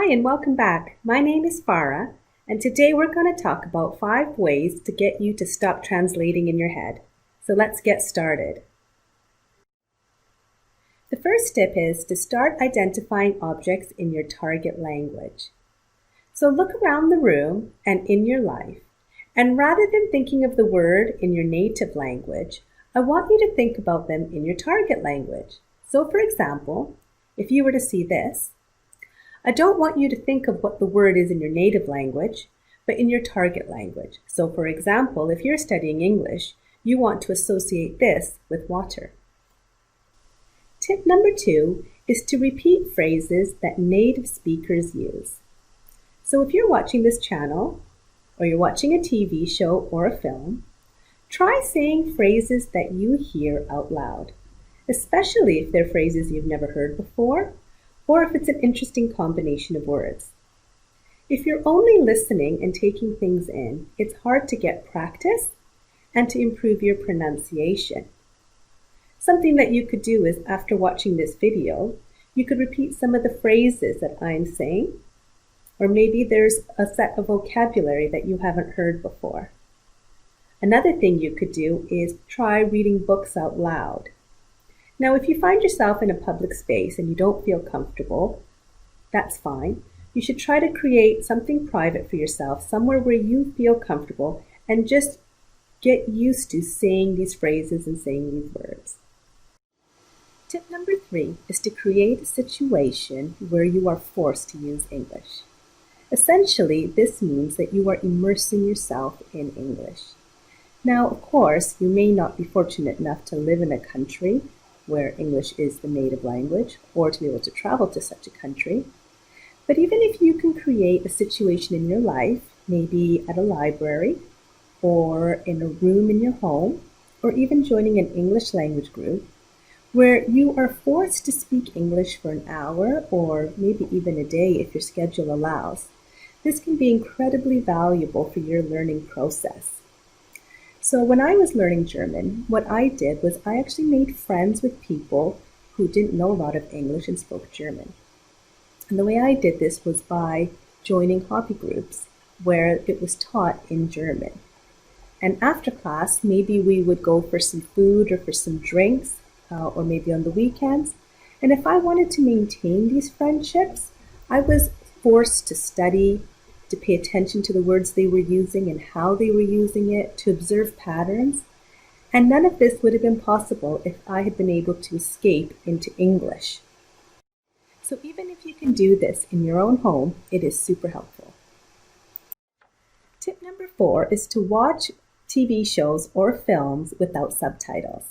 Hi and welcome back. My name is Farah, and today we're going to talk about 5 ways to get you to stop translating in your head. So let's get started. The first tip is to start identifying objects in your target language. So look around the room and in your life, and rather than thinking of the word in your native language, I want you to think about them in your target language. So for example, if you were to see this, I don't want you to think of what the word is in your native language, but in your target language. So for example, if you're studying English, you want to associate this with water. Tip number 2 is to repeat phrases that native speakers use. So if you're watching this channel, or you're watching a TV show or a film, try saying phrases that you hear out loud, especially if they're phrases you've never heard before, or if it's an interesting combination of words. If you're only listening and taking things in, it's hard to get practice and to improve your pronunciation. Something that you could do is, after watching this video, you could repeat some of the phrases that I'm saying, or maybe there's a set of vocabulary that you haven't heard before. Another thing you could do is try reading books out loud. Now, if you find yourself in a public space and you don't feel comfortable, that's fine. You should try to create something private for yourself, somewhere where you feel comfortable, and just get used to saying these phrases and saying these words. Tip number 3 is to create a situation where you are forced to use English. Essentially, this means that you are immersing yourself in English. Now, of course, you may not be fortunate enough to live in a country where English is the native language, or to be able to travel to such a country. But even if you can create a situation in your life, maybe at a library, or in a room in your home, or even joining an English language group, where you are forced to speak English for an hour, or maybe even a day if your schedule allows, this can be incredibly valuable for your learning process. So when I was learning German, what I did was I actually made friends with people who didn't know a lot of English and spoke German. And the way I did this was by joining hobby groups where it was taught in German. And after class, maybe we would go for some food or for some drinks, or maybe on the weekends. And if I wanted to maintain these friendships, I was forced to study, to pay attention to the words they were using and how they were using it, to observe patterns. And none of this would have been possible if I had been able to escape into English. So even if you can do this in your own home, it is super helpful. Tip number 4 is to watch TV shows or films without subtitles.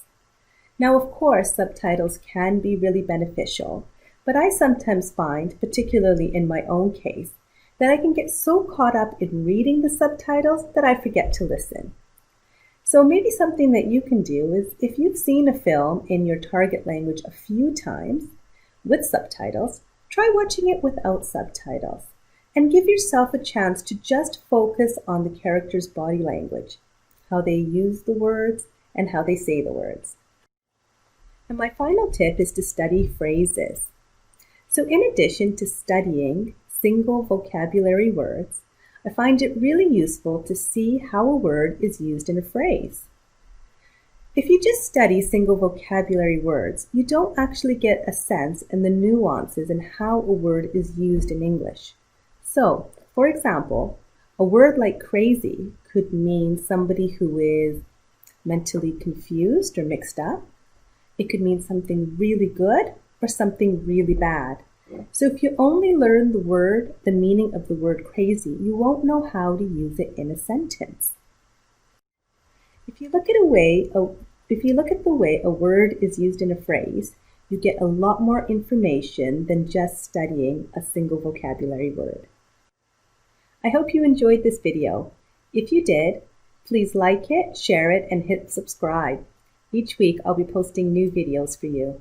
Now, of course, subtitles can be really beneficial, but I sometimes find, particularly in my own case, that I can get so caught up in reading the subtitles that I forget to listen. So maybe something that you can do is, if you've seen a film in your target language a few times with subtitles, try watching it without subtitles and give yourself a chance to just focus on the character's body language, how they use the words and how they say the words. And my final tip is to study phrases. So in addition to studying single vocabulary words, I find it really useful to see how a word is used in a phrase. If you just study single vocabulary words, you don't actually get a sense in the nuances in how a word is used in English. So, for example, a word like crazy could mean somebody who is mentally confused or mixed up. It could mean something really good or something really bad. So if you only learn the meaning of the word crazy, you won't know how to use it in a sentence. If you look at the way a word is used in a phrase, you get a lot more information than just studying a single vocabulary word. I hope you enjoyed this video. If you did, please like it, share it, and hit subscribe. Each week I'll be posting new videos for you.